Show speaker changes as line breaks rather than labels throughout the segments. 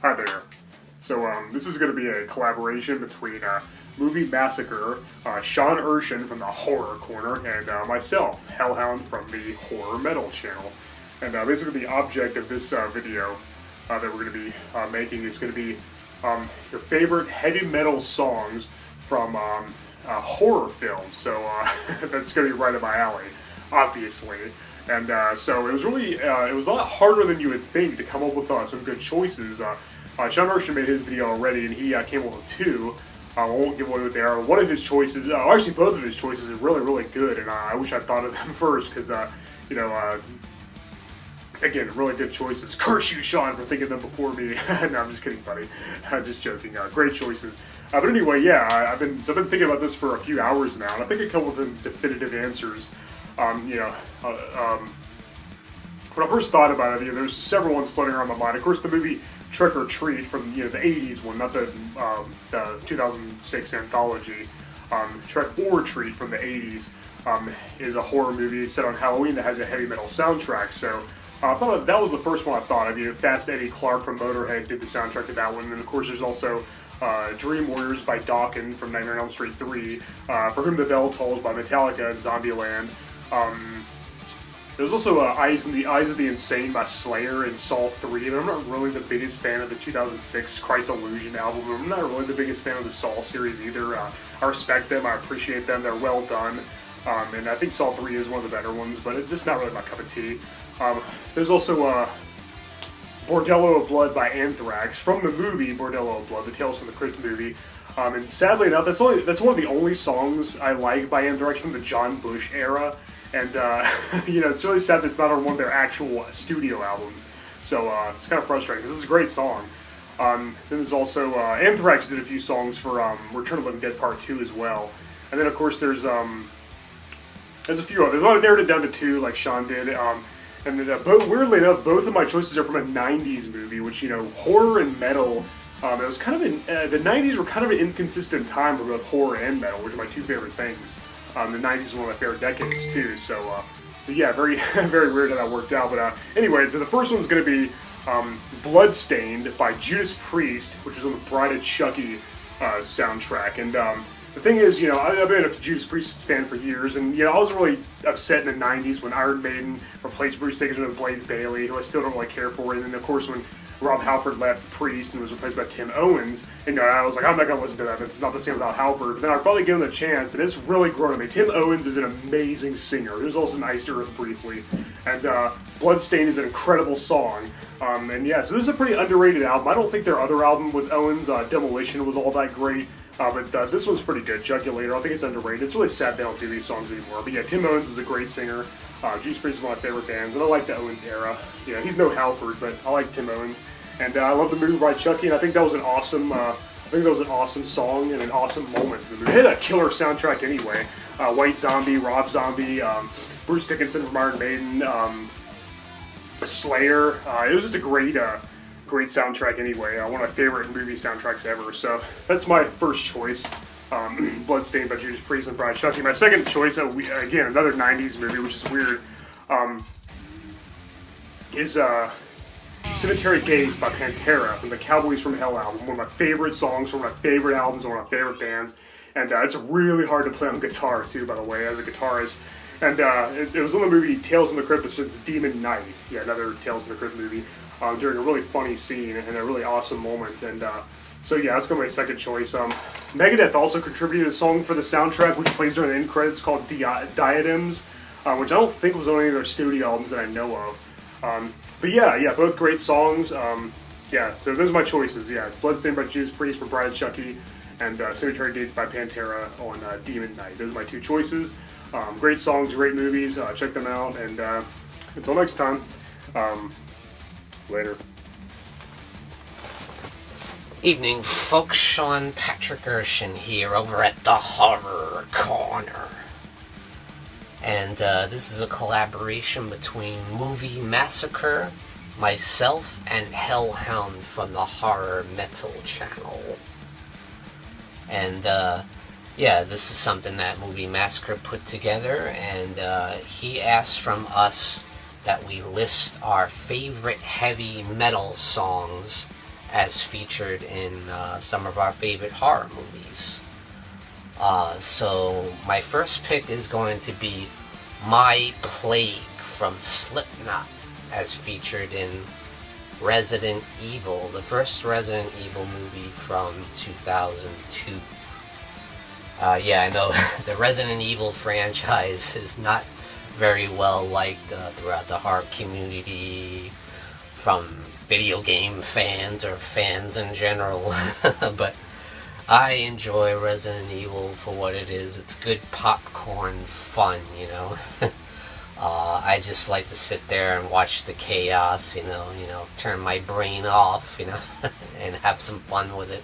Hi there. So this is going to be a collaboration between Movie Massacre, Sean Erschen from the Horror Corner, and myself, Hellhound from the Horror Metal channel. And basically the object of this video that we're going to be making is going to be your favorite heavy metal songs from horror films. So that's going to be right up my alley, obviously. And so it was really, it was a lot harder than you would think to come up with some good choices. Sean Erschen made his video already, and he came up with two. I won't give away what they are. One of his choices, actually both of his choices are really, really good, and I wish I'd thought of them first, because, again, really good choices. Curse you, Sean, for thinking them before me. No, I'm just kidding, buddy. I'm just joking. Great choices. But anyway, yeah, I've been thinking about this for a few hours now, and I think I come up with some definitive answers. When I first thought about it, there's several ones floating around my mind. Of course, the movie Trick or Treat from the 80s one, not the 2006 anthology. Trick or Treat from the 80s is a horror movie set on Halloween that has a heavy metal soundtrack. So I thought that was the first one I thought of. Fast Eddie Clarke from Motorhead did the soundtrack to that one, and of course there's also Dream Warriors by Dokken from Nightmare on Elm Street 3, For Whom the Bell Tolls by Metallica and Zombieland. There's also Eyes of the Insane by Slayer and Saw 3, and I'm not really the biggest fan of the 2006 Christ Illusion album. I'm not really the biggest fan of the Saw series either. I respect them, I appreciate them, they're well done, and I think Saw 3 is one of the better ones, but it's just not really my cup of tea. There's also Bordello of Blood by Anthrax from the movie Bordello of Blood, the Tales from the Crypt movie. And sadly enough, that's one of the only songs I like by Anthrax from the John Bush era. And, it's really sad that it's not on one of their actual studio albums. So, it's kind of frustrating, because it's a great song. Then there's also, Anthrax did a few songs for, Return of the Living Dead Part 2 as well. And then, of course, there's a few others. I narrowed it down to two, like Sean did. And then, weirdly enough, both of my choices are from a 90s movie, which, horror and metal, it was kind of the 90s were kind of an inconsistent time for both horror and metal, which are my two favorite things. The 90s is one of my favorite decades too, so yeah, very very weird how that worked out. But anyway, so the first one's going to be Bloodstained by Judas Priest, which is on the Bride of Chucky soundtrack. And the thing is, I've been a Judas Priest fan for years, and I was really upset in the 90s when Iron Maiden replaced Bruce Dickinson with Blaze Bayley, who I still don't really care for, and then of course when Rob Halford left Priest and was replaced by Tim Owens, and I was like, I'm not going to listen to that, it's not the same without Halford. But then I finally gave him the chance, and it's really grown on me. Tim Owens is an amazing singer. He was also in Iced Earth briefly, and Bloodstained is an incredible song. And yeah, so this is a pretty underrated album. I don't think their other album with Owens, Demolition, was all that great, but this one's pretty good. Jugulator, I think it's underrated. It's really sad they don't do these songs anymore. But yeah, Tim Owens is a great singer. Judas Priest is one of my favorite bands, and I like the Owens era. He's no Halford, but I like Tim Owens. And I love the movie by Chucky, and I think that was an awesome, song and an awesome moment. It had a killer soundtrack anyway. White Zombie, Rob Zombie, Bruce Dickinson from Iron Maiden, Slayer. It was just a great soundtrack anyway. One of my favorite movie soundtracks ever. So that's my first choice. Bloodstained by Judas Priest and Bride of Chucky. My second choice, again, another 90s movie, which is weird, is Cemetery Gates by Pantera from the Cowboys from Hell album. One of my favorite songs, one of my favorite albums, one of my favorite bands. And it's really hard to play on guitar, too, by the way, as a guitarist. And it was on the movie Tales from the Crypt, which is Demon Night. Yeah, another Tales from the Crypt movie, during a really funny scene and a really awesome moment. And so yeah, that's going to be my second choice. Megadeth also contributed a song for the soundtrack, which plays during the end credits, called Diadems, which I don't think was on any of their studio albums that I know of. But yeah, both great songs. So those are my choices. Yeah, Bloodstained by Judas Priest for Bride of Chucky, and Cemetery Gates by Pantera on Demon Night. Those are my two choices. Great songs, great movies. Check them out, and until next time, later.
Evening, folks. Sean Patrick Erschen here over at the Horror Corner. And this is a collaboration between Movie Massacre, myself, and Hellhound from the Horror Metal channel. And this is something that Movie Massacre put together, and he asked from us that we list our favorite heavy metal songs as featured in some of our favorite horror movies. So my first pick is going to be My Plague from Slipknot, as featured in Resident Evil, the first Resident Evil movie from 2002. Yeah, I know the Resident Evil franchise is not very well liked throughout the horror community, from video game fans or fans in general, but I enjoy Resident Evil for what it is. It's good popcorn fun, you know. I just like to sit there and watch the chaos, you know, turn my brain off, you know, and have some fun with it.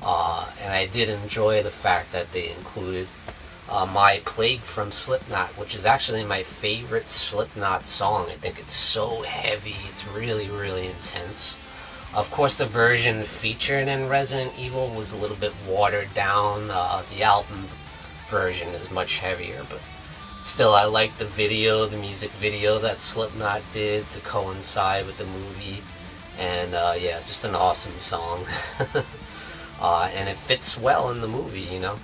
And I did enjoy the fact that they included My Plague from Slipknot, which is actually my favorite Slipknot song. I think it's so heavy, it's really, really intense. Of course, the version featured in Resident Evil was a little bit watered down. The album version is much heavier, but still, I like the video, the music video that Slipknot did to coincide with the movie. And yeah, just an awesome song. And it fits well in the movie, you know.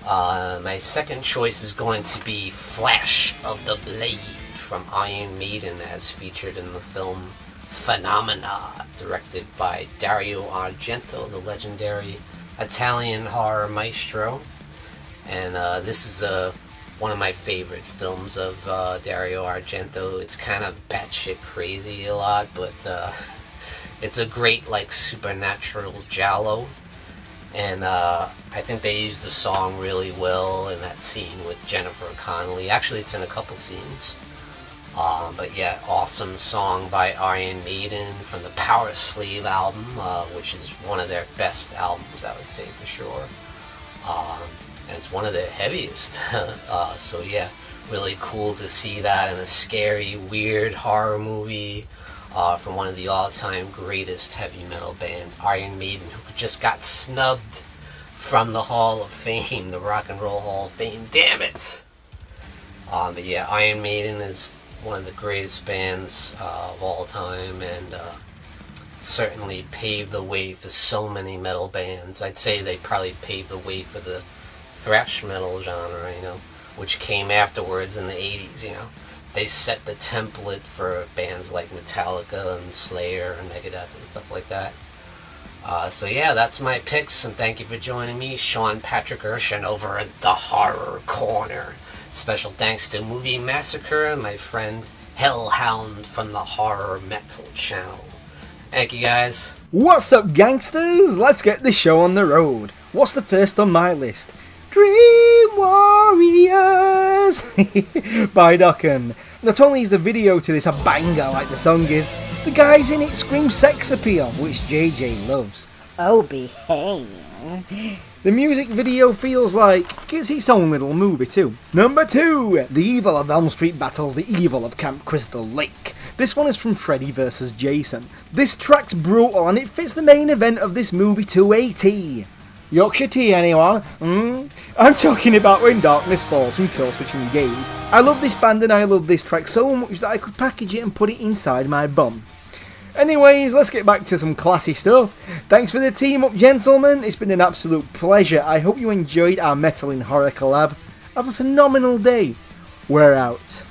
My second choice is going to be Flash of the Blade from Iron Maiden, as featured in the film Phenomena, directed by Dario Argento, the legendary Italian horror maestro. And this is one of my favorite films of Dario Argento. It's kind of batshit crazy a lot, but it's a great, like, supernatural giallo. And I think they used the song really well in that scene with Jennifer Connelly. Actually, it's in a couple scenes. But yeah, awesome song by Iron Maiden from the Power Slave album, which is one of their best albums, I would say, for sure. And it's one of the heaviest. So yeah, really cool to see that in a scary, weird horror movie from one of the all-time greatest heavy metal bands, Iron Maiden, who just got snubbed from the Hall of Fame, the Rock and Roll Hall of Fame. Damn it! But yeah, Iron Maiden is one of the greatest bands of all time, and certainly paved the way for so many metal bands. I'd say they probably paved the way for the thrash metal genre, you know, which came afterwards in the 80s, you know. They set the template for bands like Metallica and Slayer and Megadeth and stuff like that. So yeah, that's my picks, and thank you for joining me, Sean Patrick Erschen, over at the Horror Corner. Special thanks to Movie Massacre and my friend Hellhound from the Horror Metal channel. Thank you, guys.
What's up, gangsters? Let's get the show on the road. What's the first on my list? Dream Warriors by Dokken. Not only is the video to this a banger like the song is, the guys in it scream sex appeal, which JJ loves.
Oh, behave.
The music video feels like it's its own little movie too. Number 2, the evil of Elm Street battles the evil of Camp Crystal Lake. This one is from Freddy vs. Jason. This track's brutal and it fits the main event of this movie to a T. Yorkshire tea, anyone? I'm talking about When Darkness Falls from Killswitch Engage. I love this band and I love this track so much that I could package it and put it inside my bum. Anyways, let's get back to some classy stuff. Thanks for the team up, gentlemen. It's been an absolute pleasure. I hope you enjoyed our Metal in Horror collab. Have a phenomenal day. We're out.